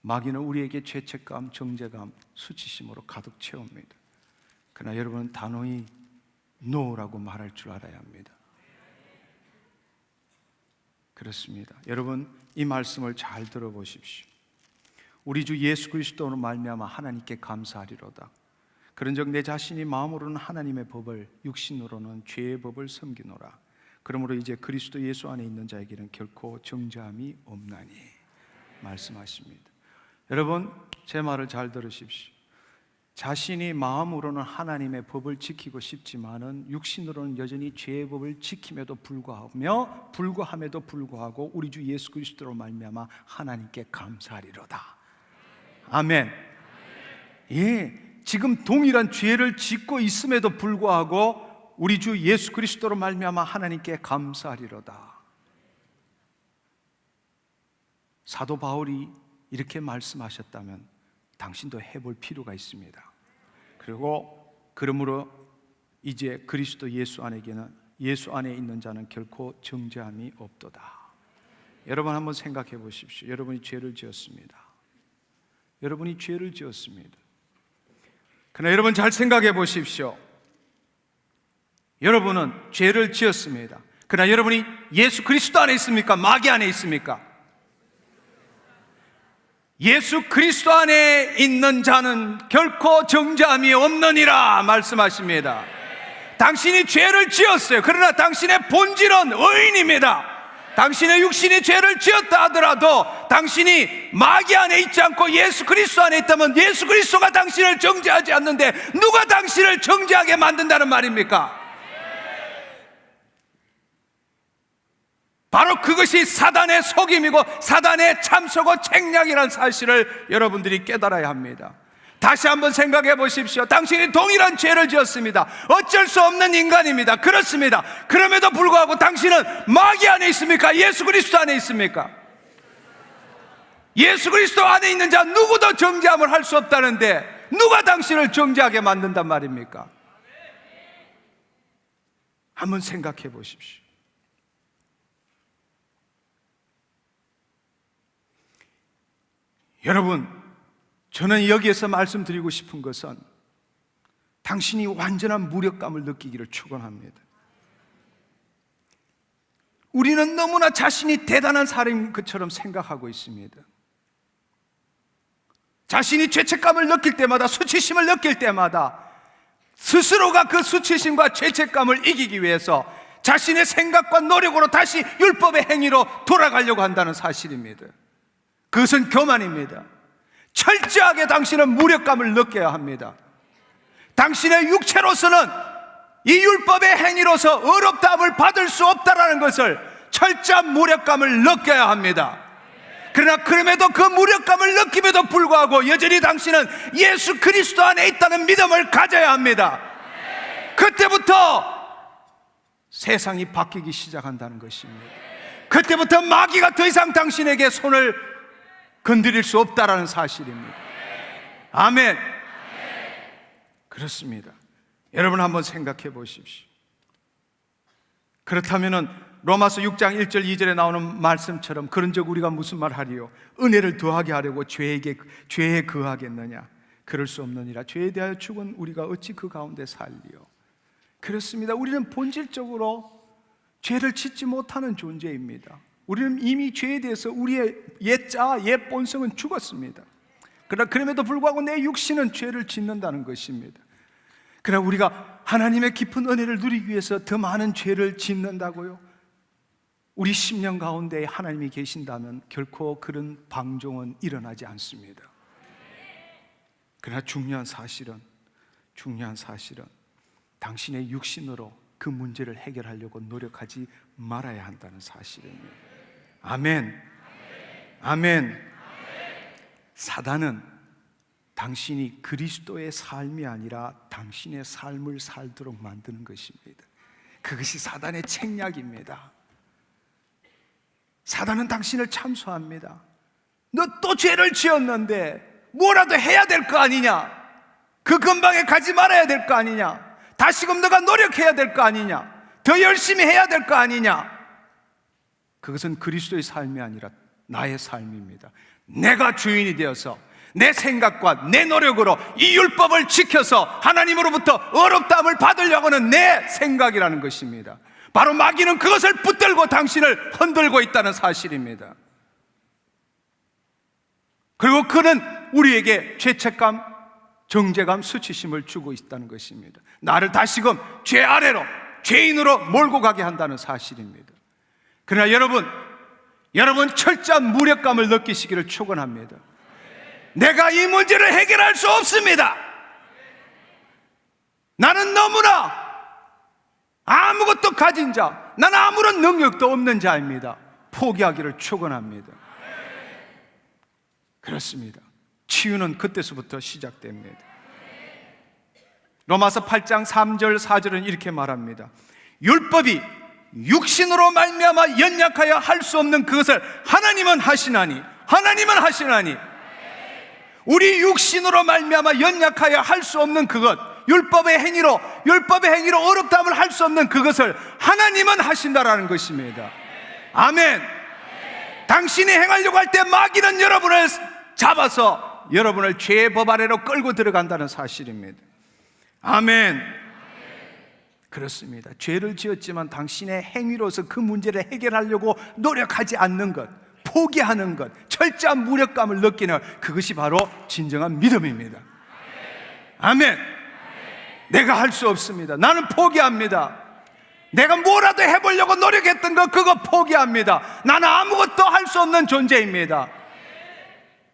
마귀는 우리에게 죄책감, 정죄감, 수치심으로 가득 채웁니다. 그러나 여러분은 단호히 노라고 말할 줄 알아야 합니다. 그렇습니다. 여러분, 이 말씀을 잘 들어보십시오. 우리 주 예수 그리스도로 말미암아 하나님께 감사하리로다. 그런즉 내 자신이 마음으로는 하나님의 법을, 육신으로는 죄의 법을 섬기노라. 그러므로 이제 그리스도 예수 안에 있는 자에게는 결코 정죄함이 없나니 말씀하십니다. 여러분, 제 말을 잘 들으십시오. 자신이 마음으로는 하나님의 법을 지키고 싶지만은 육신으로는 여전히 죄의 법을 지킴에도 불구함에도 불구하고 우리 주 예수 그리스도로 말미암아 하나님께 감사하리로다. 아멘. 예, 지금 동일한 죄를 짓고 있음에도 불구하고 우리 주 예수 그리스도로 말미암아 하나님께 감사하리로다. 사도 바울이 이렇게 말씀하셨다면 당신도 해볼 필요가 있습니다. 그러므로 이제 그리스도 예수 안에 있는 자는 결코 정죄함이 없도다. 여러분 한번 생각해 보십시오. 여러분이 죄를 지었습니다. 여러분이 죄를 지었습니다. 그러나 여러분 잘 생각해 보십시오. 여러분은 죄를 지었습니다. 그러나 여러분이 예수 그리스도 안에 있습니까? 마귀 안에 있습니까? 예수 그리스도 안에 있는 자는 결코 정죄함이 없느니라 말씀하십니다. 당신이 죄를 지었어요. 그러나 당신의 본질은 의인입니다. 당신의 육신이 죄를 지었다 하더라도 당신이 마귀 안에 있지 않고 예수 그리스도 안에 있다면 예수 그리스도가 당신을 정죄하지 않는데 누가 당신을 정죄하게 만든다는 말입니까? 바로 그것이 사단의 속임이고 사단의 참소고 책략이라는 사실을 여러분들이 깨달아야 합니다. 다시 한번 생각해 보십시오. 당신이 동일한 죄를 지었습니다. 어쩔 수 없는 인간입니다. 그렇습니다. 그럼에도 불구하고 당신은 마귀 안에 있습니까? 예수 그리스도 안에 있습니까? 예수 그리스도 안에 있는 자 누구도 정죄함을 할 수 없다는데 누가 당신을 정죄하게 만든단 말입니까? 한번 생각해 보십시오. 여러분, 저는 여기에서 말씀드리고 싶은 것은 당신이 완전한 무력감을 느끼기를 축원합니다. 우리는 너무나 자신이 대단한 사람인 것처럼 생각하고 있습니다. 자신이 죄책감을 느낄 때마다, 수치심을 느낄 때마다 스스로가 그 수치심과 죄책감을 이기기 위해서 자신의 생각과 노력으로 다시 율법의 행위로 돌아가려고 한다는 사실입니다. 그것은 교만입니다. 철저하게 당신은 무력감을 느껴야 합니다. 당신의 육체로서는 이 율법의 행위로서 의롭다함을 받을 수 없다는 것을 철저한 무력감을 느껴야 합니다. 그러나 그럼에도 그 무력감을 느낌에도 불구하고 여전히 당신은 예수 그리스도 안에 있다는 믿음을 가져야 합니다. 그때부터 세상이 바뀌기 시작한다는 것입니다. 그때부터 마귀가 더 이상 당신에게 손을 건드릴 수 없다라는 사실입니다. 아멘. 그렇습니다. 여러분 한번 생각해 보십시오. 그렇다면은 로마서 6장 1절 2절에 나오는 말씀처럼 그런즉 우리가 무슨 말 하리요? 은혜를 더하게 하려고 죄에 거하겠느냐? 그럴 수 없느니라. 죄에 대하여 죽은 우리가 어찌 그 가운데 살리요? 그렇습니다. 우리는 본질적으로 죄를 짓지 못하는 존재입니다. 우리는 이미 죄에 대해서 우리의 옛자, 옛 본성은 죽었습니다. 그러나 그럼에도 불구하고 내 육신은 죄를 짓는다는 것입니다. 그러나 우리가 하나님의 깊은 은혜를 누리기 위해서 더 많은 죄를 짓는다고요? 우리 심령 가운데 하나님이 계신다면 결코 그런 방종은 일어나지 않습니다. 그러나 중요한 사실은 당신의 육신으로 그 문제를 해결하려고 노력하지 말아야 한다는 사실입니다. 아멘. 아멘. 사단은 당신이 그리스도의 삶이 아니라 당신의 삶을 살도록 만드는 것입니다. 그것이 사단의 책략입니다. 사단은 당신을 참소합니다. 너 또 죄를 지었는데 뭐라도 해야 될 거 아니냐? 그 근방에 가지 말아야 될 거 아니냐? 다시금 너가 노력해야 될 거 아니냐? 더 열심히 해야 될 거 아니냐? 그것은 그리스도의 삶이 아니라 나의 삶입니다. 내가 주인이 되어서 내 생각과 내 노력으로 이 율법을 지켜서 하나님으로부터 어렵다함을 받으려고 하는 내 생각이라는 것입니다. 바로 마귀는 그것을 붙들고 당신을 흔들고 있다는 사실입니다. 그리고 그는 우리에게 죄책감, 정죄감, 수치심을 주고 있다는 것입니다. 나를 다시금 죄 아래로, 죄인으로 몰고 가게 한다는 사실입니다. 그러나 여러분 철저한 무력감을 느끼시기를 축원합니다. 내가 이 문제를 해결할 수 없습니다. 나는 너무나 아무것도 가진 자, 나는 아무런 능력도 없는 자입니다. 포기하기를 축원합니다. 그렇습니다. 치유는 그때서부터 시작됩니다. 로마서 8장 3절 4절은 이렇게 말합니다. 율법이 육신으로 말미암아 연약하여 할 수 없는 그것을 하나님은 하시나니 우리 육신으로 말미암아 연약하여 할 수 없는 그것, 율법의 행위로 어렵다함을 할 수 없는 그것을 하나님은 하신다라는 것입니다. 아멘. 당신이 행하려고 할 때 마귀는 여러분을 잡아서 여러분을 죄의 법 아래로 끌고 들어간다는 사실입니다. 아멘. 그렇습니다. 죄를 지었지만 당신의 행위로서 그 문제를 해결하려고 노력하지 않는 것, 포기하는 것, 철저한 무력감을 느끼는 그것이 바로 진정한 믿음입니다. 아멘. 내가 할 수 없습니다. 나는 포기합니다. 내가 뭐라도 해보려고 노력했던 거 그거 포기합니다. 나는 아무것도 할 수 없는 존재입니다.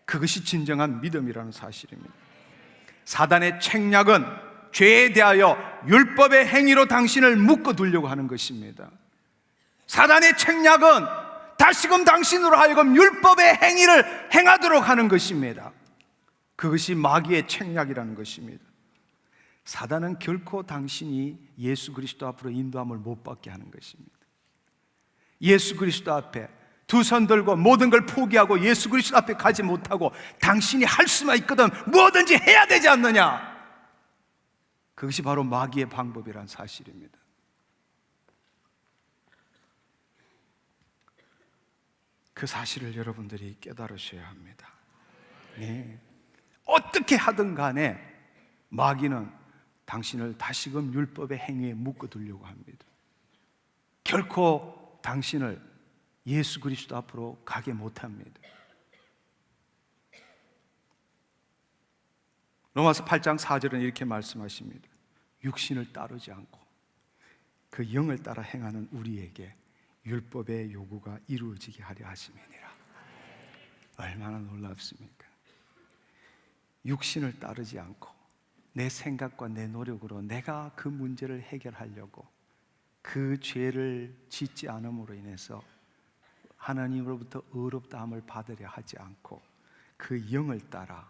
그것이 진정한 믿음이라는 사실입니다. 사단의 책략은 죄에 대하여 율법의 행위로 당신을 묶어두려고 하는 것입니다. 사단의 책략은 다시금 당신으로 하여금 율법의 행위를 행하도록 하는 것입니다. 그것이 마귀의 책략이라는 것입니다. 사단은 결코 당신이 예수 그리스도 앞으로 인도함을 못 받게 하는 것입니다. 예수 그리스도 앞에 두 손 들고 모든 걸 포기하고 예수 그리스도 앞에 가지 못하고 당신이 할 수만 있거든 뭐든지 해야 되지 않느냐, 그것이 바로 마귀의 방법이라는 사실입니다. 그 사실을 여러분들이 깨달으셔야 합니다. 네. 어떻게 하든 간에 마귀는 당신을 다시금 율법의 행위에 묶어두려고 합니다. 결코 당신을 예수 그리스도 앞으로 가게 못합니다. 로마서 8장 4절은 이렇게 말씀하십니다. 육신을 따르지 않고 그 영을 따라 행하는 우리에게 율법의 요구가 이루어지게 하려 하심이니라. 얼마나 놀랍습니까? 육신을 따르지 않고 내 생각과 내 노력으로 내가 그 문제를 해결하려고 그 죄를 짓지 않음으로 인해서 하나님으로부터 의롭다함을 받으려 하지 않고 그 영을 따라,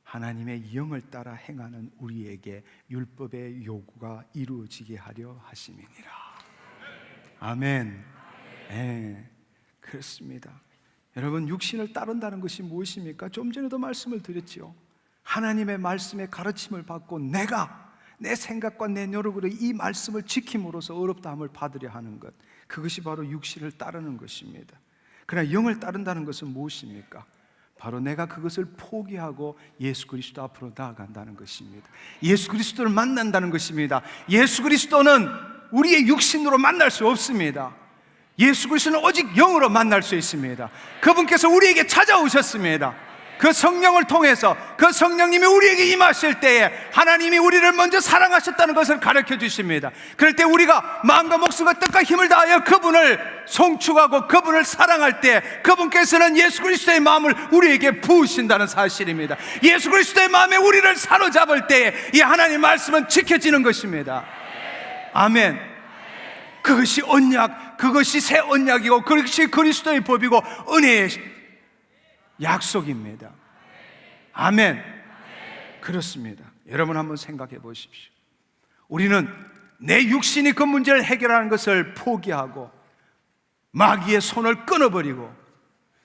하나님의 영을 따라 행하는 우리에게 율법의 요구가 이루어지게 하려 하심이니라. 아멘. 네, 그렇습니다. 여러분, 육신을 따른다는 것이 무엇입니까? 좀 전에도 말씀을 드렸지요. 하나님의 말씀의 가르침을 받고 내가 내 생각과 내 노력으로 이 말씀을 지킴으로써 어렵다함을 받으려 하는 것, 그것이 바로 육신을 따르는 것입니다. 그러나 영을 따른다는 것은 무엇입니까? 바로 내가 그것을 포기하고 예수 그리스도 앞으로 나아간다는 것입니다. 예수 그리스도를 만난다는 것입니다. 예수 그리스도는 우리의 육신으로 만날 수 없습니다. 예수 그리스도는 오직 영으로 만날 수 있습니다. 그분께서 우리에게 찾아오셨습니다. 그 성령을 통해서, 그 성령님이 우리에게 임하실 때에 하나님이 우리를 먼저 사랑하셨다는 것을 가르쳐 주십니다. 그럴 때 우리가 마음과 목숨과 뜻과 힘을 다하여 그분을 송축하고 그분을 사랑할 때 그분께서는 예수 그리스도의 마음을 우리에게 부으신다는 사실입니다. 예수 그리스도의 마음에 우리를 사로잡을 때에 이 하나님의 말씀은 지켜지는 것입니다. 아멘. 그것이 언약, 그것이 새 언약이고 그것이 그리스도의 법이고 은혜의 약속입니다. 아멘. 그렇습니다. 여러분 한번 생각해 보십시오. 우리는 내 육신이 그 문제를 해결하는 것을 포기하고 마귀의 손을 끊어버리고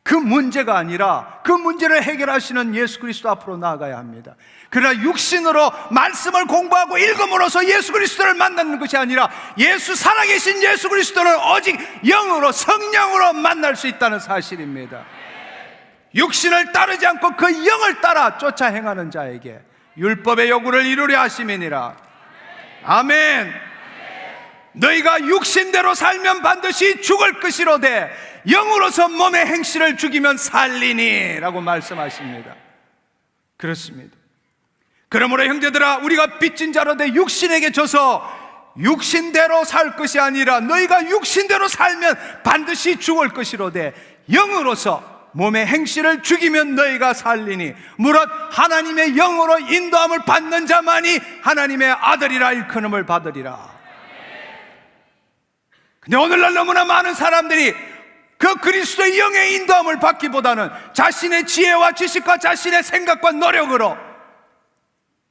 그 문제가 아니라 그 문제를 해결하시는 예수 그리스도 앞으로 나아가야 합니다. 그러나 육신으로 말씀을 공부하고 읽음으로써 예수 그리스도를 만나는 것이 아니라 예수 살아계신 예수 그리스도를 오직 영으로 성령으로 만날 수 있다는 사실입니다. 육신을 따르지 않고 그 영을 따라 쫓아 행하는 자에게 율법의 요구를 이루려 하심이니라. 아멘. 너희가 육신대로 살면 반드시 죽을 것이로되 영으로서 몸의 행실을 죽이면 살리니 라고 말씀하십니다. 그렇습니다. 그러므로 형제들아, 우리가 빚진 자로 돼 육신에게 져서 육신대로 살 것이 아니라 너희가 육신대로 살면 반드시 죽을 것이로되 영으로서 몸의 행실을 죽이면 너희가 살리니 무릇 하나님의 영으로 인도함을 받는 자만이 하나님의 아들이라 일컬음을 받으리라. 근데 오늘날 너무나 많은 사람들이 그 그리스도의 영의 인도함을 받기보다는 자신의 지혜와 지식과 자신의 생각과 노력으로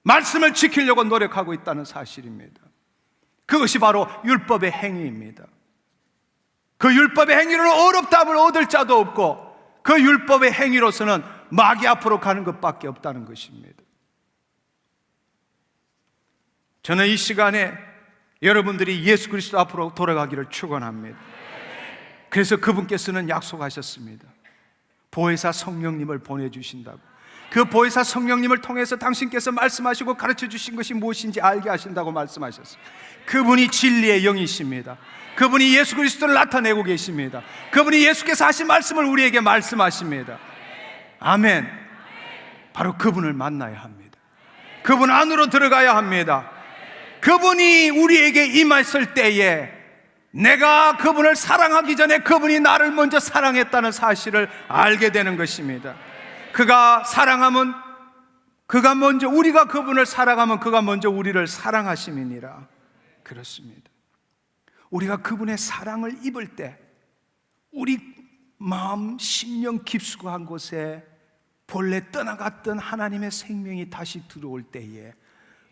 말씀을 지키려고 노력하고 있다는 사실입니다. 그것이 바로 율법의 행위입니다. 그 율법의 행위로 어렵다함을 얻을 자도 없고 그 율법의 행위로서는 마귀 앞으로 가는 것밖에 없다는 것입니다. 저는 이 시간에 여러분들이 예수 그리스도 앞으로 돌아가기를 축원합니다. 그래서 그분께서는 약속하셨습니다. 보혜사 성령님을 보내주신다고. 그 보혜사 성령님을 통해서 당신께서 말씀하시고 가르쳐 주신 것이 무엇인지 알게 하신다고 말씀하셨어요. 그분이 진리의 영이십니다. 그분이 예수 그리스도를 나타내고 계십니다. 그분이 예수께서 하신 말씀을 우리에게 말씀하십니다. 아멘. 바로 그분을 만나야 합니다. 그분 안으로 들어가야 합니다. 그분이 우리에게 임했을 때에 내가 그분을 사랑하기 전에 그분이 나를 먼저 사랑했다는 사실을 알게 되는 것입니다. 그가 사랑하면 그가 먼저, 우리가 그분을 사랑하면 그가 먼저 우리를 사랑하심이니라. 그렇습니다. 우리가 그분의 사랑을 입을 때 우리 마음, 심령 깊숙한 곳에 본래 떠나갔던 하나님의 생명이 다시 들어올 때에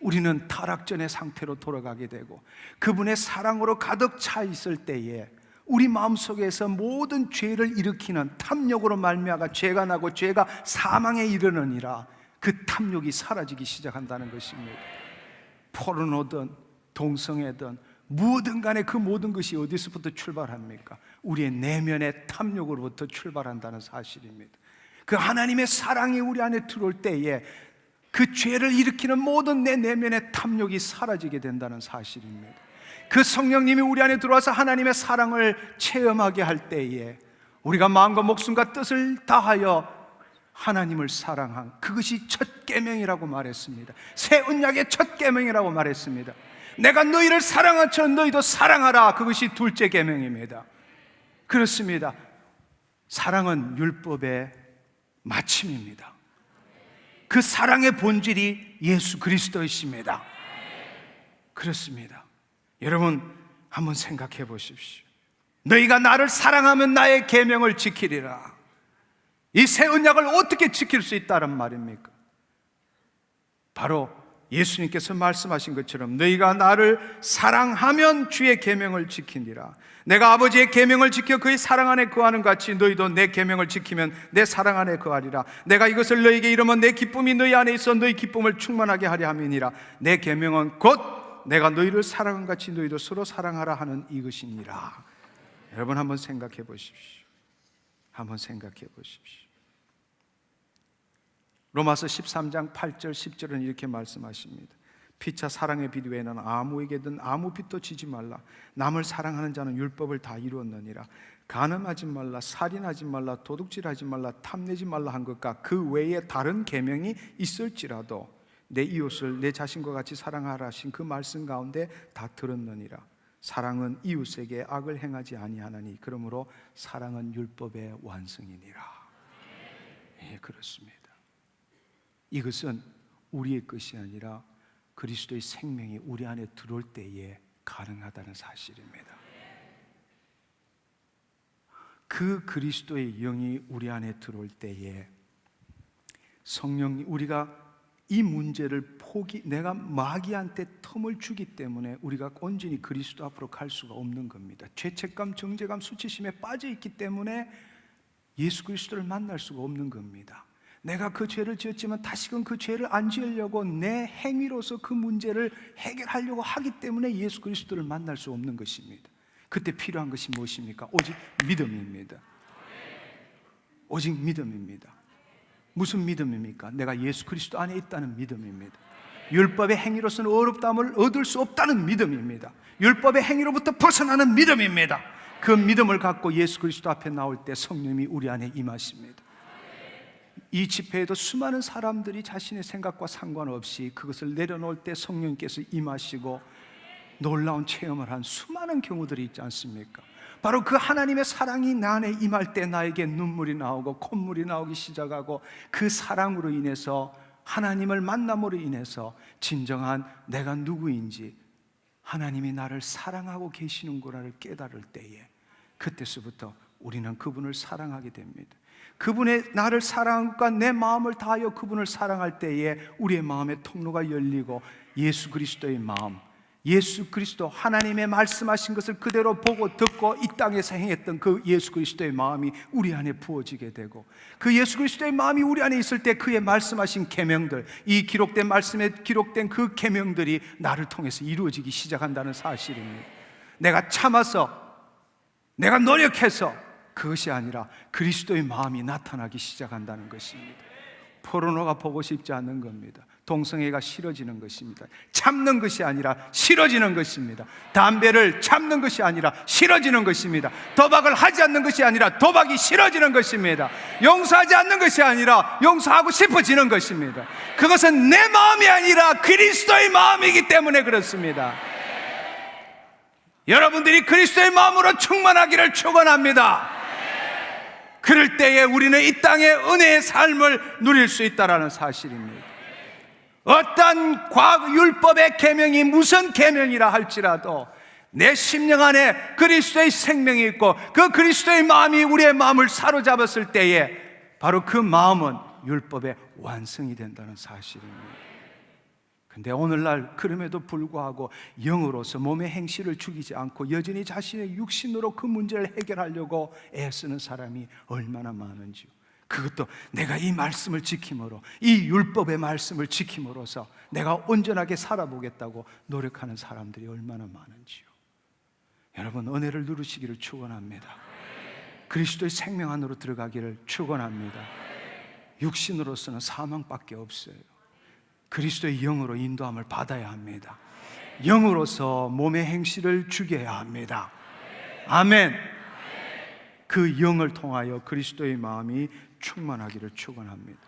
우리는 타락전의 상태로 돌아가게 되고 그분의 사랑으로 가득 차 있을 때에 우리 마음속에서 모든 죄를 일으키는 탐욕으로 말미암아 죄가 나고 죄가 사망에 이르느니라. 그 탐욕이 사라지기 시작한다는 것입니다. 포르노든 동성애든 무엇든 간에 그 모든 것이 어디서부터 출발합니까? 우리의 내면의 탐욕으로부터 출발한다는 사실입니다. 그 하나님의 사랑이 우리 안에 들어올 때에 그 죄를 일으키는 모든 내 내면의 탐욕이 사라지게 된다는 사실입니다. 그 성령님이 우리 안에 들어와서 하나님의 사랑을 체험하게 할 때에 우리가 마음과 목숨과 뜻을 다하여 하나님을 사랑한 그것이 첫 계명이라고 말했습니다. 새 언약의 첫 계명이라고 말했습니다. 내가 너희를 사랑한 것처럼 너희도 사랑하라. 그것이 둘째 계명입니다. 그렇습니다. 사랑은 율법의 마침입니다. 그 사랑의 본질이 예수 그리스도이십니다. 그렇습니다. 여러분 한번 생각해 보십시오. 너희가 나를 사랑하면 나의 계명을 지키리라. 이 새 언약을 어떻게 지킬 수 있다는 말입니까? 바로 예수님께서 말씀하신 것처럼 너희가 나를 사랑하면 주의 계명을 지키니라. 내가 아버지의 계명을 지켜 그의 사랑 안에 거하는 같이 너희도 내 계명을 지키면 내 사랑 안에 거하리라. 내가 이것을 너희에게 이르면 내 기쁨이 너희 안에 있어 너희 기쁨을 충만하게 하려 함이니라. 내 계명은 곧 내가 너희를 사랑한 같이 너희도 서로 사랑하라 하는 이것이니라. 여러분 한번 생각해 보십시오. 한번 생각해 보십시오. 로마서 13장 8절 10절은 이렇게 말씀하십니다. 피차 사랑의 빛 외에는 아무에게든 아무 빛도 지지 말라. 남을 사랑하는 자는 율법을 다 이루었느니라. 간음하지 말라, 살인하지 말라, 도둑질하지 말라, 탐내지 말라 한 것과 그 외에 다른 계명이 있을지라도 내 이웃을 내 자신과 같이 사랑하라 하신 그 말씀 가운데 다 들었느니라. 사랑은 이웃에게 악을 행하지 아니하나니 그러므로 사랑은 율법의 완성이니라. 예, 그렇습니다. 이것은 우리의 것이 아니라 그리스도의 생명이 우리 안에 들어올 때에 가능하다는 사실입니다. 그 그리스도의 영이 우리 안에 들어올 때에 성령, 우리가 이 문제를 내가 마귀한테 틈을 주기 때문에 우리가 온전히 그리스도 앞으로 갈 수가 없는 겁니다. 죄책감, 정죄감, 수치심에 빠져 있기 때문에 예수 그리스도를 만날 수가 없는 겁니다. 내가 그 죄를 지었지만 다시금 그 죄를 안 지으려고 내 행위로서 그 문제를 해결하려고 하기 때문에 예수 그리스도를 만날 수 없는 것입니다. 그때 필요한 것이 무엇입니까? 오직 믿음입니다. 오직 믿음입니다. 무슨 믿음입니까? 내가 예수 그리스도 안에 있다는 믿음입니다. 율법의 행위로서는 어렵다함을 얻을 수 없다는 믿음입니다. 율법의 행위로부터 벗어나는 믿음입니다. 그 믿음을 갖고 예수 그리스도 앞에 나올 때 성령이 우리 안에 임하십니다. 이 집회에도 수많은 사람들이 자신의 생각과 상관없이 그것을 내려놓을 때 성령께서 임하시고 놀라운 체험을 한 수많은 경우들이 있지 않습니까? 바로 그 하나님의 사랑이 나 안에 임할 때 나에게 눈물이 나오고 콧물이 나오기 시작하고 그 사랑으로 인해서, 하나님을 만남으로 인해서 진정한 내가 누구인지, 하나님이 나를 사랑하고 계시는구나를 깨달을 때에, 그때서부터 우리는 그분을 사랑하게 됩니다. 그분의 나를 사랑과 내 마음을 다하여 그분을 사랑할 때에 우리의 마음의 통로가 열리고 예수 그리스도의 마음, 예수 그리스도, 하나님의 말씀하신 것을 그대로 보고 듣고 이 땅에서 행했던 그 예수 그리스도의 마음이 우리 안에 부어지게 되고, 그 예수 그리스도의 마음이 우리 안에 있을 때 그의 말씀하신 계명들, 이 기록된 말씀에 기록된 그 계명들이 나를 통해서 이루어지기 시작한다는 사실입니다. 내가 참아서, 내가 노력해서 그것이 아니라 그리스도의 마음이 나타나기 시작한다는 것입니다. 포르노가 보고 싶지 않는 겁니다. 동성애가 싫어지는 것입니다. 참는 것이 아니라 싫어지는 것입니다. 담배를 참는 것이 아니라 싫어지는 것입니다. 도박을 하지 않는 것이 아니라 도박이 싫어지는 것입니다. 용서하지 않는 것이 아니라 용서하고 싶어지는 것입니다. 그것은 내 마음이 아니라 그리스도의 마음이기 때문에 그렇습니다. 여러분들이 그리스도의 마음으로 충만하기를 축원합니다. 그럴 때에 우리는 이 땅의 은혜의 삶을 누릴 수 있다는 사실입니다. 어떤 과거 율법의 계명이 무슨 계명이라 할지라도 내 심령 안에 그리스도의 생명이 있고 그 그리스도의 마음이 우리의 마음을 사로잡았을 때에 바로 그 마음은 율법의 완성이 된다는 사실입니다. 근데 오늘날 그럼에도 불구하고 영으로서 몸의 행실을 죽이지 않고 여전히 자신의 육신으로 그 문제를 해결하려고 애쓰는 사람이 얼마나 많은지요. 그것도 내가 이 말씀을 지킴으로, 이 율법의 말씀을 지킴으로써 내가 온전하게 살아보겠다고 노력하는 사람들이 얼마나 많은지요. 여러분, 은혜를 누리시기를 축원합니다. 그리스도의 생명 안으로 들어가기를 축원합니다. 육신으로서는 사망밖에 없어요. 그리스도의 영으로 인도함을 받아야 합니다. 영으로서 몸의 행실을 죽여야 합니다. 아멘. 그 영을 통하여 그리스도의 마음이 충만하기를 축원합니다.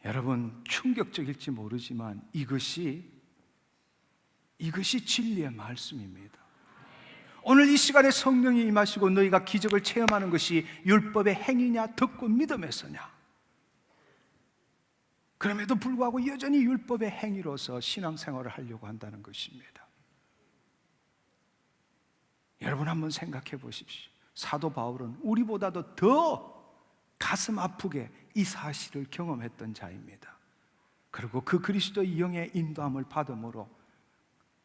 여러분, 충격적일지 모르지만 이것이 진리의 말씀입니다. 오늘 이 시간에 성령이 임하시고 너희가 기적을 체험하는 것이 율법의 행위냐 듣고 믿음에서냐? 그럼에도 불구하고 여전히 율법의 행위로서 신앙생활을 하려고 한다는 것입니다. 여러분, 한번 생각해 보십시오. 사도 바울은 우리보다도 더 가슴 아프게 이 사실을 경험했던 자입니다. 그리고 그 그리스도의 영의 인도함을 받음으로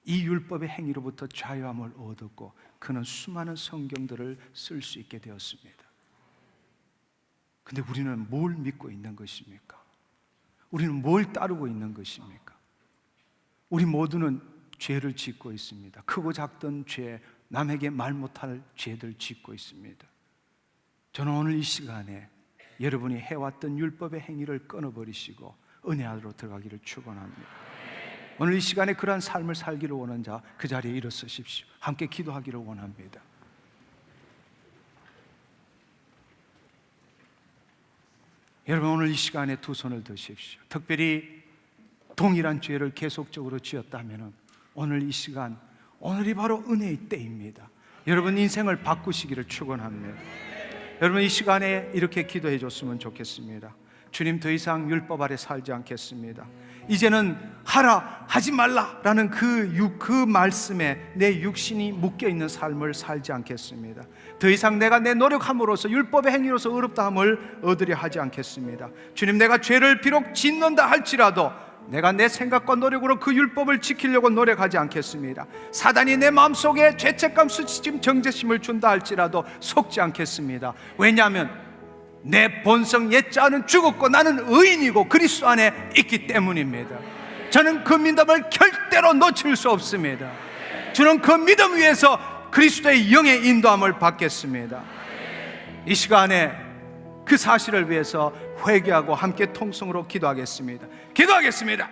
이 율법의 행위로부터 자유함을 얻었고 그는 수많은 성경들을 쓸 수 있게 되었습니다. 근데 우리는 뭘 믿고 있는 것입니까? 우리는 뭘 따르고 있는 것입니까? 우리 모두는 죄를 짓고 있습니다. 크고 작던 죄, 남에게 말 못할 죄들 짓고 있습니다. 저는 오늘 이 시간에 여러분이 해왔던 율법의 행위를 끊어버리시고 은혜 안으로 들어가기를 축원합니다. 오늘 이 시간에 그러한 삶을 살기를 원하는 자, 그 자리에 일어서십시오. 함께 기도하기를 원합니다. 여러분, 오늘 이 시간에 두 손을 드십시오. 특별히 동일한 죄를 계속적으로 지었다면 오늘 이 시간, 오늘이 바로 은혜의 때입니다. 여러분, 인생을 바꾸시기를 축원합니다. 여러분, 이 시간에 이렇게 기도해 줬으면 좋겠습니다. 주님, 더 이상 율법 아래 살지 않겠습니다. 이제는 하라 하지 말라라는 그 말씀에 내 육신이 묶여있는 삶을 살지 않겠습니다. 더 이상 내가 내 노력함으로써 율법의 행위로서 의롭다함을 얻으려 하지 않겠습니다. 주님, 내가 죄를 비록 짓는다 할지라도 내가 내 생각과 노력으로 그 율법을 지키려고 노력하지 않겠습니다. 사단이 내 마음속에 죄책감, 수치심, 정죄심을 준다 할지라도 속지 않겠습니다. 왜냐하면 내 본성 옛자는 죽었고 나는 의인이고 그리스도 안에 있기 때문입니다. 저는 그 믿음을 절대로 놓칠 수 없습니다. 저는 그 믿음 위에서 그리스도의 영의 인도함을 받겠습니다. 이 시간에 그 사실을 위해서 회개하고 함께 통성으로 기도하겠습니다. 기도하겠습니다.